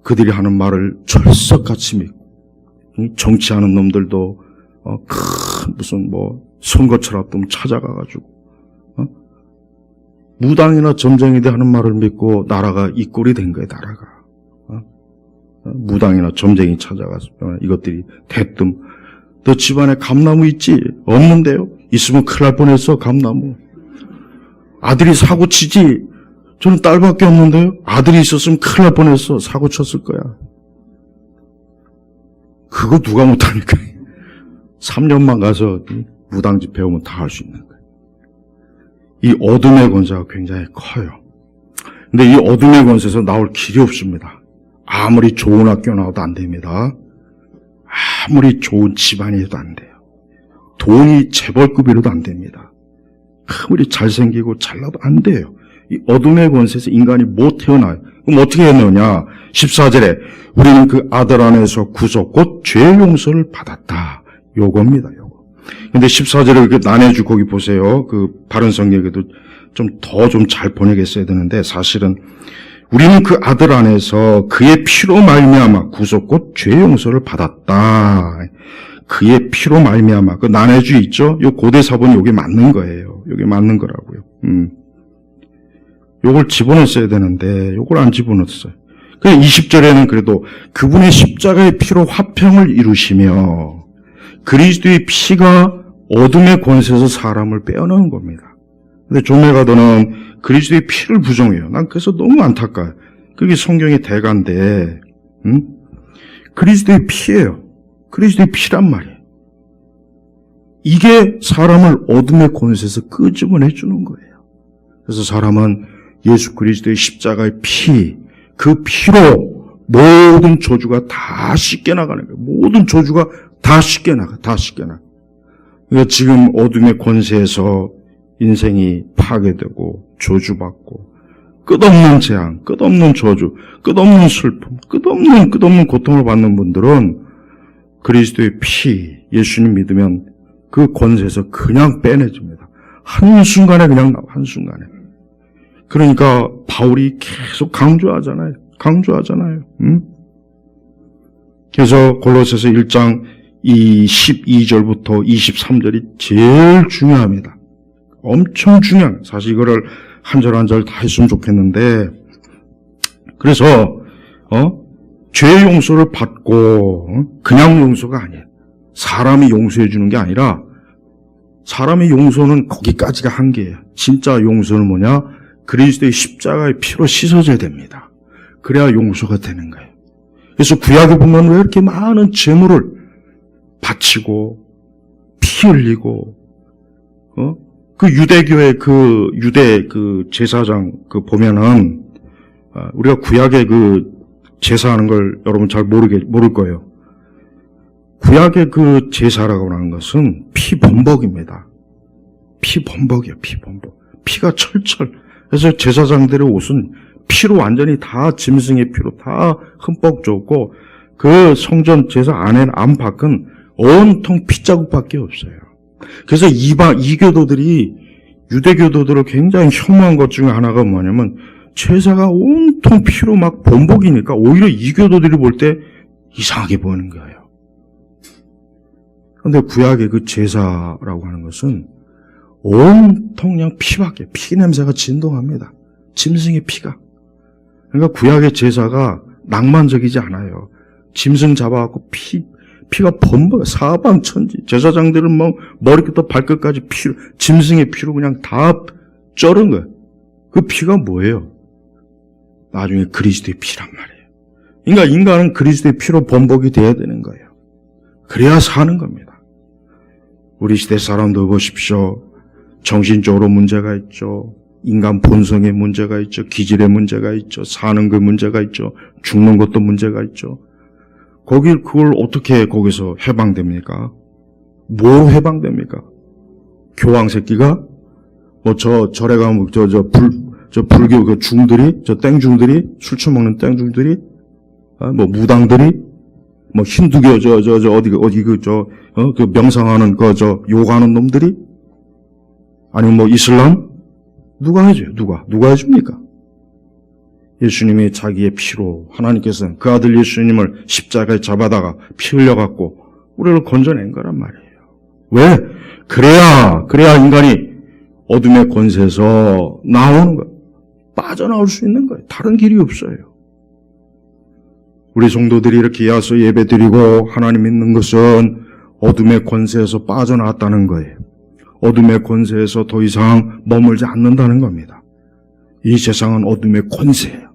S1: 그들이 하는 말을 철석같이 믿고 정치하는 놈들도 큰 무슨 선거철 앞두면 찾아가가지고 무당이나 점쟁이들 하는 말을 믿고 나라가 이 꼴이 된 거예요. 나라가 무당이나 점쟁이 찾아가서 이것들이 대뜸 너 집안에 감나무 있지? 없는데요? 있으면 큰일 날 뻔했어. 감나무. 아들이 사고 치지? 저는 딸밖에 없는데요? 아들이 있었으면 큰일 날 뻔했어. 사고 쳤을 거야. 그거 누가 못합니까? 3년만 가서 무당집 배우면 다 할 수 있는 거예요. 이 어둠의 권세가 굉장히 커요. 근데 이 어둠의 권세에서 나올 길이 없습니다. 아무리 좋은 학교 나와도 안 됩니다. 아무리 좋은 집안이라도 안 돼요. 돈이 재벌급이라도 안 됩니다. 아무리 잘생기고 잘나도 안 돼요. 이 어둠의 권세에서 인간이 못 태어나요. 그럼 어떻게 했느냐? 14절에 우리는 그 아들 안에서 구속 곧 죄 용서를 받았다. 요겁니다. 요거. 근데 14절에 이렇게 나눠주고 거기 보세요. 그 바른 성경에도 좀 더 좀 잘 번역했어야 되는데 사실은 우리는 그 아들 안에서 그의 피로 말미암아 구속 곧 죄 용서를 받았다. 그의 피로 말미암아. 그 나눠주 있죠? 요 고대 사본이 요게 맞는 거예요. 요게 맞는 거라고요. 요걸 집어넣었어야 되는데 요걸 안 집어넣었어요. 그래 20절에는 그래도 그분의 십자가의 피로 화평을 이루시며 그리스도의 피가 어둠의 권세에서 사람을 빼어나는 겁니다. 근데 존메가더는 그리스도의 피를 부정해요. 난 그래서 너무 안타까워요. 그게 성경의 대가인데 그리스도의 피예요. 그리스도의 피란 말이에요. 이게 사람을 어둠의 권세에서 끄집어내 주는 거예요. 그래서 사람은 예수 그리스도의 십자가의 피, 그 피로 모든 저주가 다 씻겨나가는 거예요. 모든 저주가 다 씻겨나가. 그러니까 지금 어둠의 권세에서 인생이 파괴되고 저주받고 끝없는 재앙, 끝없는 저주, 끝없는 슬픔, 끝없는 고통을 받는 분들은 그리스도의 피, 예수님 믿으면 그 권세에서 그냥 빼내줍니다. 한순간에 그냥 나와, 한순간에. 그러니까 바울이 계속 강조하잖아요. 그래서 골로새서 1장 이 12절부터 23절이 제일 중요합니다. 엄청 중요합니다. 사실 이거를 한 절 한 절 다 했으면 좋겠는데 그래서 죄 용서를 받고 그냥 용서가 아니에요. 사람이 용서해 주는 게 아니라 사람의 용서는 거기까지가 한계예요. 진짜 용서는 뭐냐? 그리스도의 십자가의 피로 씻어져야 됩니다. 그래야 용서가 되는 거예요. 그래서 구약에 보면 왜 이렇게 많은 제물을 바치고 피 흘리고 그 유대교의 유대 제사장 보면은 우리가 구약의 제사하는 걸 여러분 잘 모를 거예요. 구약의 제사라고 하는 것은 피범벅입니다. 피범벅이에요. 피가 철철. 그래서 제사장들의 옷은 피로 완전히 다 짐승의 피로 다 흠뻑 줬고 그 성전 제사 안팎은 온통 피자국밖에 없어요. 그래서 이교도들이 유대교도들을 굉장히 혐오한 것 중에 하나가 뭐냐면 제사가 온통 피로 막 범벅이니까 오히려 이교도들이 볼 때 이상하게 보이는 거예요. 그런데 구약의 제사라고 하는 것은 온통 그냥 피밖에, 피 냄새가 진동합니다. 짐승의 피가. 그러니까 구약의 제사가 낭만적이지 않아요. 짐승 잡아갖고 피가 범벅, 사방천지. 제사장들은 머리부터 발끝까지 피로, 짐승의 피로 그냥 다 쩔은 거예요. 그 피가 뭐예요? 나중에 그리스도의 피란 말이에요. 그러니까 인간은 그리스도의 피로 범벅이 돼야 되는 거예요. 그래야 사는 겁니다. 우리 시대 사람들 보십시오. 정신적으로 문제가 있죠. 인간 본성의 문제가 있죠. 기질의 문제가 있죠. 사는 그 문제가 있죠. 죽는 것도 문제가 있죠. 그걸 어떻게 거기서 해방됩니까? 뭐로 해방됩니까? 교황 새끼가? 절에 가면 불교 중들이, 땡중들이, 술 처먹는 땡중들이, 무당들이, 힌두교, 명상하는, 요가하는 놈들이? 아니면 이슬람? 누가 해줘요? 누가 해줍니까? 예수님이 자기의 피로 하나님께서는 그 아들 예수님을 십자가에 잡아다가 피 흘려갖고 우리를 건져낸 거란 말이에요. 왜? 그래야 인간이 어둠의 권세에서 나오는 거예요. 빠져나올 수 있는 거예요. 다른 길이 없어요. 우리 성도들이 이렇게 와서 예배드리고 하나님 믿는 것은 어둠의 권세에서 빠져나왔다는 거예요. 어둠의 권세에서 더 이상 머물지 않는다는 겁니다. 이 세상은 어둠의 권세예요.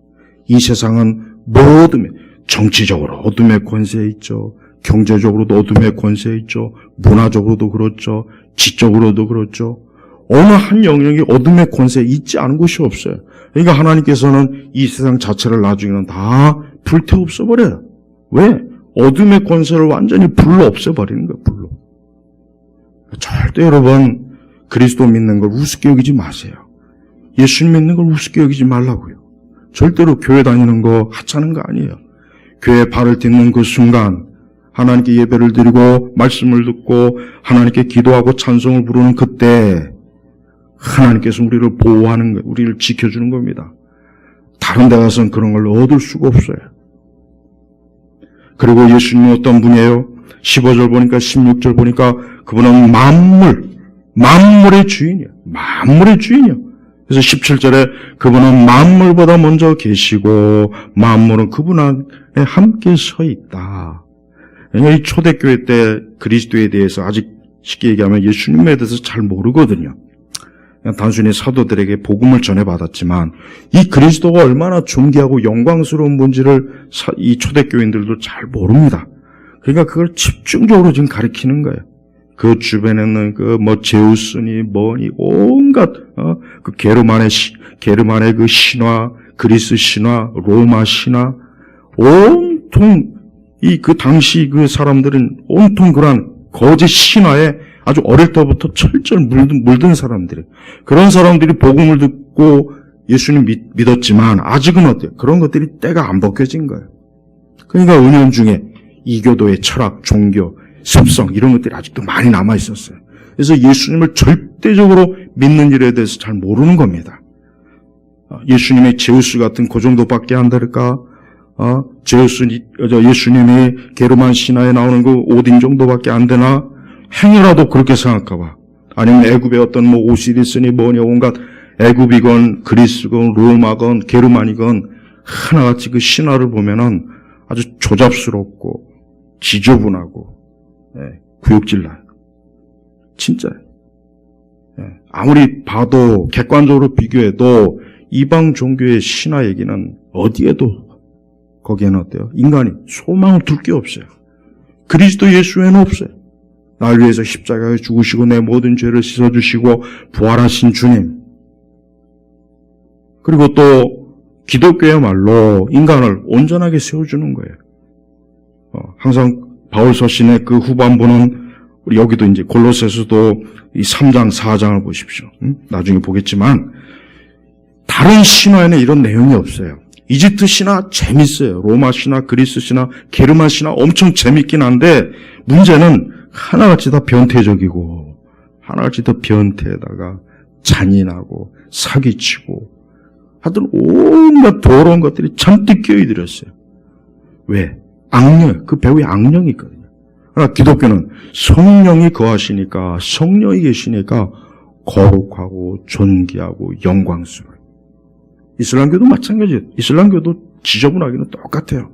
S1: 이 세상은 모든 정치적으로 어둠의 권세에 있죠. 경제적으로도 어둠의 권세에 있죠. 문화적으로도 그렇죠. 지적으로도 그렇죠. 어느 한 영역이 어둠의 권세에 있지 않은 곳이 없어요. 그러니까 하나님께서는 이 세상 자체를 나중에는 다 불태워 없애버려요. 왜? 어둠의 권세를 완전히 불로 없애버리는 거예요. 불로. 절대 여러분 그리스도 믿는 걸 우습게 여기지 마세요. 예수님 믿는 걸 우습게 여기지 말라고요. 절대로 교회 다니는 거 하찮은 거 아니에요. 교회에 발을 딛는 그 순간 하나님께 예배를 드리고 말씀을 듣고 하나님께 기도하고 찬송을 부르는 그때 하나님께서 우리를 보호하는 거예요. 우리를 지켜주는 겁니다. 다른 데 가서는 그런 걸 얻을 수가 없어요. 그리고 예수님은 어떤 분이에요? 15절 보니까 16절 보니까 그분은 만물의 주인이에요. 만물의 주인이에요. 그래서 17절에 그분은 만물보다 먼저 계시고 만물은 그분 안에 함께 서 있다. 이 초대교회 때 그리스도에 대해서 아직 쉽게 얘기하면 예수님에 대해서 잘 모르거든요. 그냥 단순히 사도들에게 복음을 전해받았지만 이 그리스도가 얼마나 존귀하고 영광스러운 분지를 이 초대교인들도 잘 모릅니다. 그러니까 그걸 집중적으로 지금 가리키는 거예요. 그 주변에는 제우스니 뭐니 온갖 그 게르만의 그 신화, 그리스 신화, 로마 신화, 온통 그 당시 그 사람들은 온통 그러한 거짓 신화에 아주 어릴 때부터 철저히 물든 사람들이에요. 그런 사람들이 복음을 듣고 예수님 믿었지만 아직은 어때요? 그런 것들이 때가 안 벗겨진 거예요. 그러니까 은연중에 이교도의 철학, 종교, 습성 이런 것들이 아직도 많이 남아 있었어요. 그래서 예수님을 절대적으로 믿는 일에 대해서 잘 모르는 겁니다. 예수님의 제우스 같은 그 정도밖에 안 될까? 예수님이 게르만 신화에 나오는 그 오딘 정도밖에 안 되나? 행여라도 그렇게 생각할까 봐. 아니면 애굽의 어떤 오시리스니 뭐니 온갖 애굽이건 그리스건 로마건 게르만이건 하나같이 그 신화를 보면은 아주 조잡스럽고 지저분하고 구역질 나요. 진짜요. 아무리 봐도 객관적으로 비교해도 이방 종교의 신화 얘기는 어디에도 거기에는 어때요? 인간이 소망을 둘 게 없어요. 그리스도 예수 외에는 없어요. 날 위해서 십자가에 죽으시고 내 모든 죄를 씻어주시고 부활하신 주님. 그리고 또 기독교야말로 인간을 온전하게 세워주는 거예요. 항상 바울 서신의 그 후반부는 우리 여기도 이제 골로새서도 이 3장, 4장을 보십시오. 나중에 보겠지만 다른 신화에는 이런 내용이 없어요. 이집트 신화 재밌어요. 로마 신화, 그리스 신화, 게르만 신화 엄청 재밌긴 한데 문제는 하나같이 다 변태적이고 하나같이 더 변태에다가 잔인하고 사기치고 하여튼 온갖 더러운 것들이 잔뜩 끼어들었어요. 왜? 악령, 그 배후에 악령이 있거든요. 그러나 기독교는 성령이 거하시니까 성령이 계시니까 거룩하고 존귀하고 영광스러워요. 이슬람교도 마찬가지예요. 이슬람교도 지저분하기는 똑같아요.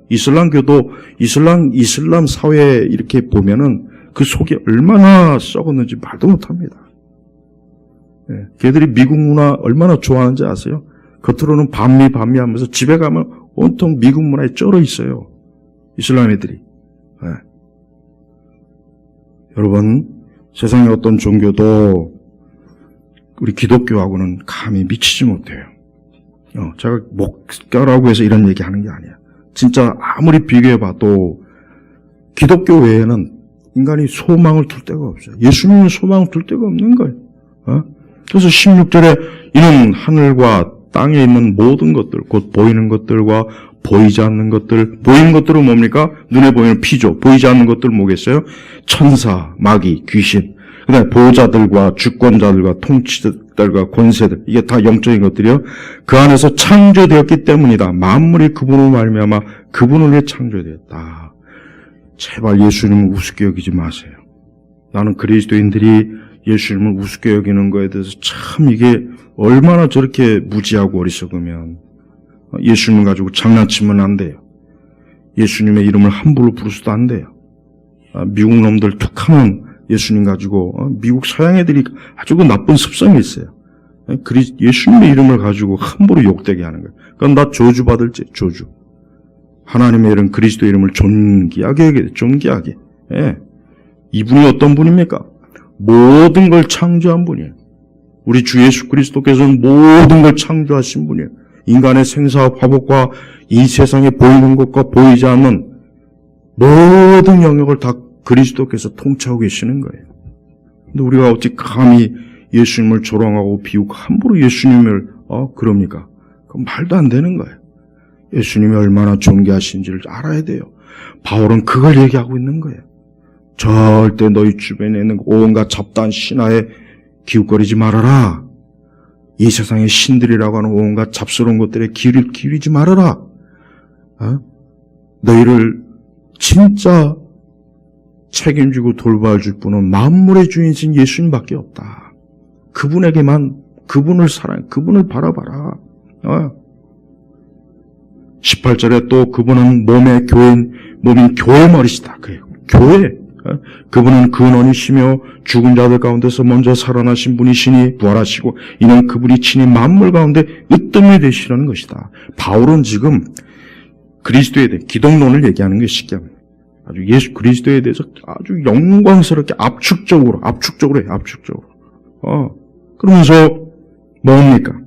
S1: 이슬람교도 이슬람 사회에 이렇게 보면은 그 속이 얼마나 썩었는지 말도 못합니다. 걔들이 미국 문화 얼마나 좋아하는지 아세요? 겉으로는 반미 하면서 집에 가면 온통 미국 문화에 쩔어 있어요. 이슬람 애들이. 여러분, 세상의 어떤 종교도 우리 기독교하고는 감히 미치지 못해요. 제가 목표라고 해서 이런 얘기 하는 게 아니에요. 진짜 아무리 비교해봐도 기독교 외에는 인간이 소망을 둘 데가 없어요. 예수님은 소망을 둘 데가 없는 거예요. 그래서 16절에 이는 하늘과 땅에 있는 모든 것들, 곧 보이는 것들과 보이지 않는 것들, 보이는 것들은 뭡니까? 눈에 보이는 피죠. 보이지 않는 것들은 뭐겠어요? 천사, 마귀, 귀신, 그 다음에 보호자들과 주권자들과 통치자들과 권세들, 이게 다 영적인 것들이요. 그 안에서 창조되었기 때문이다. 만물이 그분을 말미암아 그분을 위해 창조되었다. 제발 예수님을 우습게 여기지 마세요. 나는 그리스도인들이 예수님을 우습게 여기는 거에 대해서 참 이게 얼마나 저렇게 무지하고 어리석으면 예수님 가지고 장난치면 안 돼요. 예수님의 이름을 함부로 부르서도 안 돼요. 미국 놈들 툭하면 예수님 가지고 미국 서양 애들이 아주 그 나쁜 습성이 있어요. 예수님의 이름을 가지고 함부로 욕되게 하는 거예요. 그럼 나 저주받을지 저주. 하나님의 이름 그리스도 이름을 존귀하게 존귀하게. 이분이 어떤 분입니까? 모든 걸 창조한 분이에요. 우리 주 예수 그리스도께서는 모든 걸 창조하신 분이에요. 인간의 생사와 화복과 이 세상에 보이는 것과 보이지 않는 모든 영역을 다 그리스도께서 통치하고 계시는 거예요. 근데 우리가 어찌 감히 예수님을 조롱하고 비웃고 함부로 예수님을 그럽니까? 그건 말도 안 되는 거예요. 예수님이 얼마나 존귀하신지를 알아야 돼요. 바울은 그걸 얘기하고 있는 거예요. 절대 너희 주변에 있는 온갖 잡다한 신화에 기웃거리지 말아라. 이 세상의 신들이라고 하는 온갖 잡스러운 것들에 귀를 기울이지 말아라. 너희를 진짜 책임지고 돌봐줄 분은 만물의 주인이신 예수님밖에 없다. 그분에게만, 그분을 사랑해, 그분을 바라봐라. 18절에 또 그분은 몸인 교회 머리시다. 그래요. 교회. 그분은 근원이시며 죽은 자들 가운데서 먼저 살아나신 분이시니 부활하시고 이는 그분이 친히 만물 가운데 으뜸이 되시라는 것이다. 바울은 지금 그리스도에 대해 기독론을 얘기하는 게 쉽게 합니다. 아주 예수 그리스도에 대해서 아주 영광스럽게 압축적으로 해요. 압축적으로. 그러면서 뭡니까?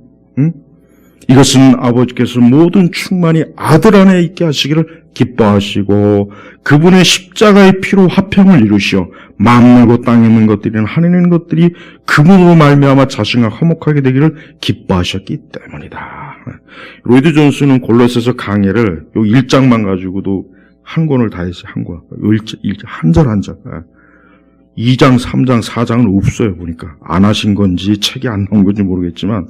S1: 이것은 아버지께서 모든 충만이 아들 안에 있게 하시기를 기뻐하시고 그분의 십자가의 피로 화평을 이루시어 만물과 땅에 있는 것들이나 하늘에 있는 것들이 그분으로 말미암아 자신과 화목하게 되기를 기뻐하셨기 때문이다. 로이드 존스는 골로새서 강해를 요 1장만 가지고도 한 권을 다 했어요. 한 권. 한 절 한 절. 2장, 3장, 4장은 없어요. 보니까. 안 하신 건지 책이 안 나온 건지 모르겠지만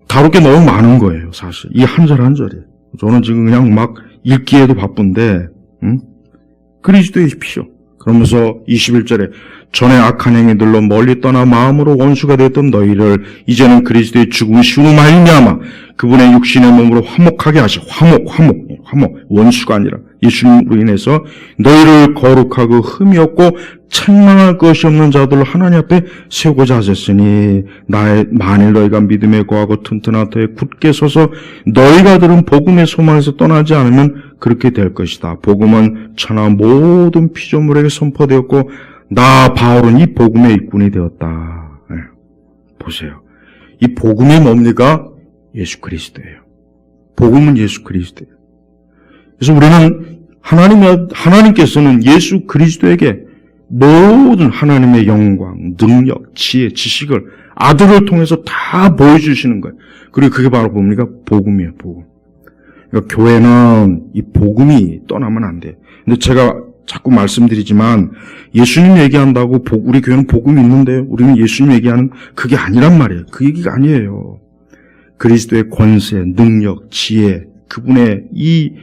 S1: 다룰 게 너무 많은 거예요. 사실. 이 한 절 한 절이. 저는 지금 그냥 막 읽기에도 바쁜데 그리스도의 피요. 그러면서 21절에 전에 악한 행위들로 멀리 떠나 마음으로 원수가 되었던 너희를 이제는 그리스도의 죽으심으로 말미암아 그분의 육신의 몸으로 화목하게 하시. 화목. 원수가 아니라 예수님으로 인해서 너희를 거룩하고 흠이 없고 책망할 것이 없는 자들로 하나님 앞에 세우고자 하셨으니 만일 너희가 믿음에 거하고 튼튼한 터에 굳게 서서 너희가 들은 복음의 소망에서 떠나지 않으면 그렇게 될 것이다. 복음은 천하 모든 피조물에게 선포되었고 나 바울은 이 복음의 일꾼이 되었다. 보세요. 이 복음이 뭡니까? 예수 그리스도예요. 복음은 예수 그리스도예요. 그래서 우리는 하나님께서는 예수 그리스도에게 모든 하나님의 영광, 능력, 지혜, 지식을 아들을 통해서 다 보여주시는 거예요. 그리고 그게 바로 뭡니까? 복음이에요, 복음. 그러니까 교회는 이 복음이 떠나면 안 돼. 근데 제가 자꾸 말씀드리지만 예수님 얘기한다고 우리 교회는 복음이 있는데 우리는 예수님 얘기하는 그게 아니란 말이에요. 그 얘기가 아니에요. 그리스도의 권세, 능력, 지혜, 그분의 이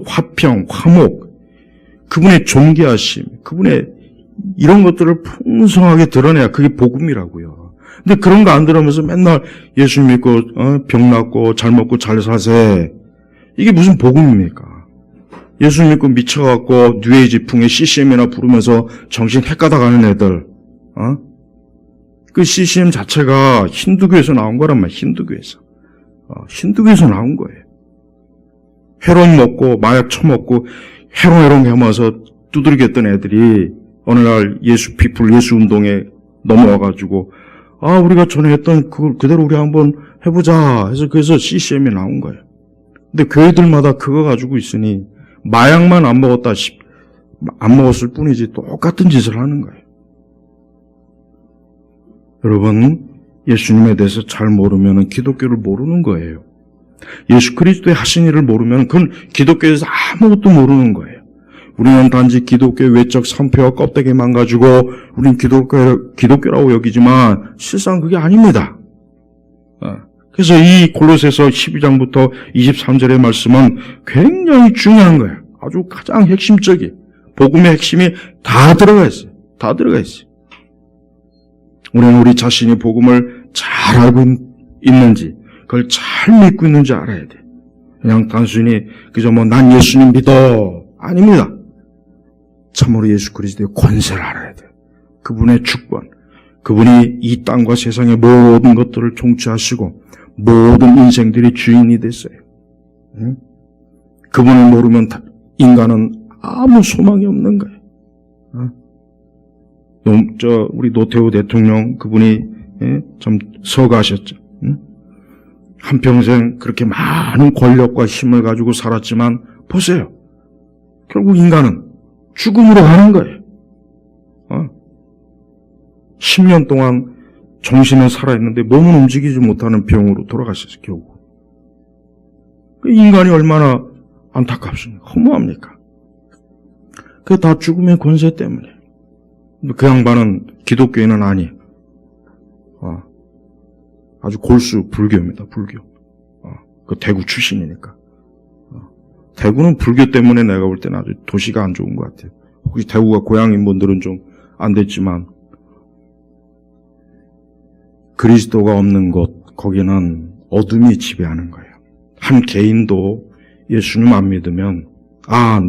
S1: 화평, 화목, 그분의 존귀하심, 그분의 이런 것들을 풍성하게 드러내야 그게 복음이라고요. 근데 그런 거 안 들으면서 맨날 예수 믿고 병 낫고 잘 먹고 잘 사세. 이게 무슨 복음입니까? 예수 믿고 미쳐갖고 뉴에이지 풍의 CCM이나 부르면서 정신 헷가다 가는 애들. 그 CCM 자체가 힌두교에서 나온 거란 말이야. 힌두교에서 나온 거예요. 헤로인 먹고 마약 처먹고 해롱해롱 해마서 두들겼던 애들이 어느 날 예수 운동에 넘어와가지고 우리가 전에 했던 그걸 그대로 우리 한번 해보자 해서 그래서 CCM이 나온 거예요. 근데 교회들마다 그거 가지고 있으니 마약만 안 먹었을 뿐이지 똑같은 짓을 하는 거예요. 여러분, 예수님에 대해서 잘 모르면 기독교를 모르는 거예요. 예수 그리스도의 하신 일을 모르면 그건 기독교에서 아무것도 모르는 거예요. 우리는 단지 기독교의 외적 상표와 껍데기만 가지고 우리는 기독교라고 여기지만 실상 그게 아닙니다. 그래서 이 골로새서 12장부터 23절의 말씀은 굉장히 중요한 거예요. 아주 가장 핵심적인 복음의 핵심이 다 들어가 있어요. 다 들어가 있어요. 우리는 우리 자신이 복음을 잘 알고 있는지 그걸 잘 믿고 있는지 알아야 돼. 그냥 단순히 그저 난 예수님 믿어. 아닙니다. 참으로 예수 그리스도의 권세를 알아야 돼. 그분의 주권, 그분이 이 땅과 세상의 모든 것들을 통치하시고 모든 인생들의 주인이 됐어요. 그분을 모르면 인간은 아무 소망이 없는 거예요. 우리 노태우 대통령 그분이 참 서가하셨죠. 한평생 그렇게 많은 권력과 힘을 가지고 살았지만 보세요. 결국 인간은 죽음으로 가는 거예요. 10년 동안 정신은 살아있는데 몸은 움직이지 못하는 병으로 돌아가셨어요, 결국. 인간이 얼마나 안타깝습니까? 허무합니까? 그게 다 죽음의 권세 때문에. 그 양반은 기독교인은 아니에요. 아주 골수 불교입니다, 불교. 그 대구 출신이니까. 대구는 불교 때문에 내가 볼 때는 아주 도시가 안 좋은 것 같아요. 혹시 대구가 고향인 분들은 좀 안 됐지만, 그리스도가 없는 곳, 거기는 어둠이 지배하는 거예요. 한 개인도 예수님 안 믿으면,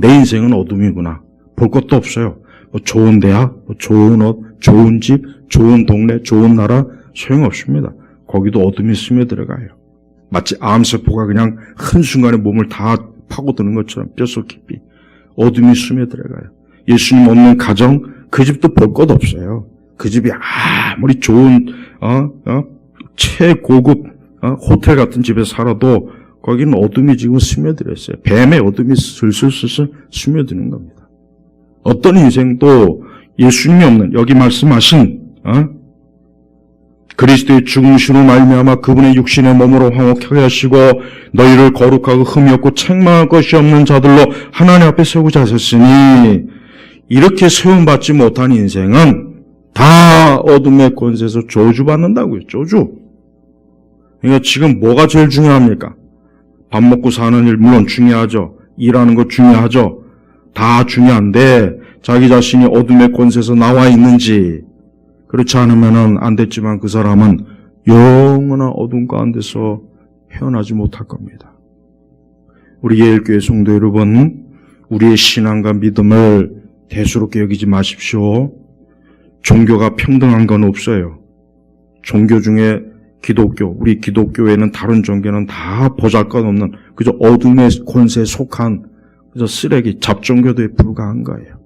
S1: 내 인생은 어둠이구나. 볼 것도 없어요. 뭐 좋은 대학, 뭐 좋은 옷, 좋은 집, 좋은 동네, 좋은 나라, 소용없습니다. 거기도 어둠이 스며들어가요. 마치 암세포가 그냥 한순간에 몸을 다 파고드는 것처럼 뼛속 깊이 어둠이 스며들어가요. 예수님 없는 가정, 그 집도 볼 것 없어요. 그 집이 아무리 좋은 최고급 호텔 같은 집에 살아도 거기는 어둠이 지금 스며들었어요. 뱀의 어둠이 슬슬슬슬 스며드는 겁니다. 어떤 인생도 예수님이 없는, 여기 말씀하신 그리스도의 죽음으로 말미암아 그분의 육신의 몸으로 화목하게 하시고 너희를 거룩하고 흠이 없고 책망할 것이 없는 자들로 하나님 앞에 세우고자 하셨으니, 이렇게 세움받지 못한 인생은 다 어둠의 권세에서 저주받는다고요. 저주. 그러니까 지금 뭐가 제일 중요합니까? 밥 먹고 사는 일 물론 중요하죠. 일하는 것 중요하죠. 다 중요한데 자기 자신이 어둠의 권세에서 나와 있는지, 그렇지 않으면 안 됐지만 그 사람은 영원한 어둠 가운데서 헤어나지 못할 겁니다. 우리 예일교회 성도 여러분, 우리의 신앙과 믿음을 대수롭게 여기지 마십시오. 종교가 평등한 건 없어요. 종교 중에 기독교, 우리 기독교에는 다른 종교는 다 보잘것없는 그저 어둠의 권세에 속한 그저 쓰레기, 잡종교도에 불과한 거예요.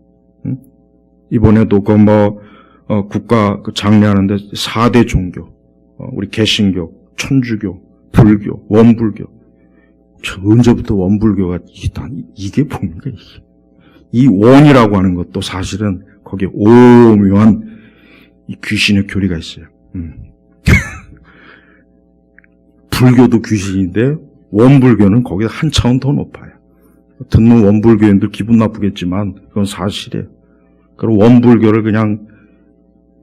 S1: 이번에도 국가 장례하는데 4대 종교, 우리 개신교, 천주교, 불교, 원불교. 언제부터 원불교가 이게 뭡니까? 이 원이라고 하는 것도 사실은 거기에 오묘한 이 귀신의 교리가 있어요. 불교도 귀신인데 원불교는 거기에 한 차원 더 높아요. 듣는 원불교인들 기분 나쁘겠지만 그건 사실이에요. 그럼 원불교를 그냥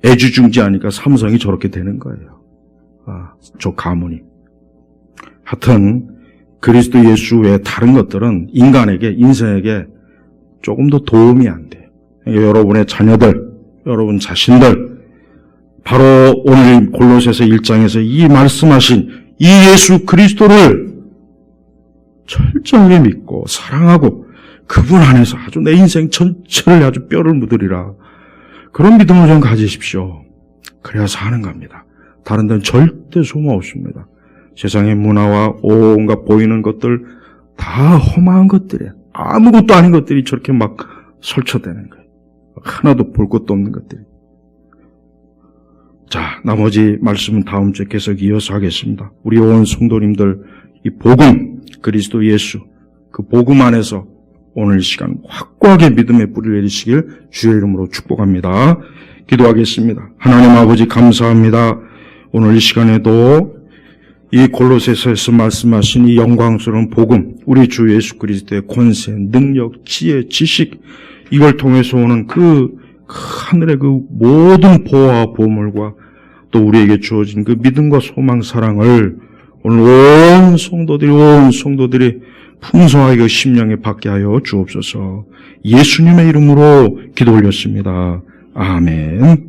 S1: 애지중지하니까 삼성이 저렇게 되는 거예요. 저 가문이. 하여튼 그리스도 예수 외에 다른 것들은 인간에게, 인생에게 조금 더 도움이 안 돼요. 여러분의 자녀들, 여러분 자신들, 바로 오늘 골로새서 1장에서 이 말씀하신 이 예수 그리스도를 철저하게 믿고 사랑하고 그분 안에서 아주 내 인생 전체를 아주 뼈를 묻으리라. 그런 믿음을 좀 가지십시오. 그래야 사는 겁니다. 다른 데는 절대 소망 없습니다. 세상의 문화와 온갖 보이는 것들 다 험한 것들이에요. 아무것도 아닌 것들이 저렇게 막 설쳐대는 거예요. 하나도 볼 것도 없는 것들이. 자, 나머지 말씀은 다음 주에 계속 이어서 하겠습니다. 우리 온 성도님들 이 복음, 그리스도 예수, 그 복음 안에서 오늘 이 시간 확고하게 믿음의 뿌리를 내리시길 주의 이름으로 축복합니다. 기도하겠습니다. 하나님 아버지 감사합니다. 오늘 이 시간에도 이 골로새서에서 말씀하신 이 영광스러운 복음, 우리 주 예수 그리스도의 권세, 능력, 지혜, 지식, 이걸 통해서 오는 그 하늘의 그 모든 보호와 보물과 또 우리에게 주어진 그 믿음과 소망, 사랑을 오늘 온 성도들이 풍성하게 그 심령에 받게 하여 주옵소서. 예수님의 이름으로 기도 올렸습니다. 아멘.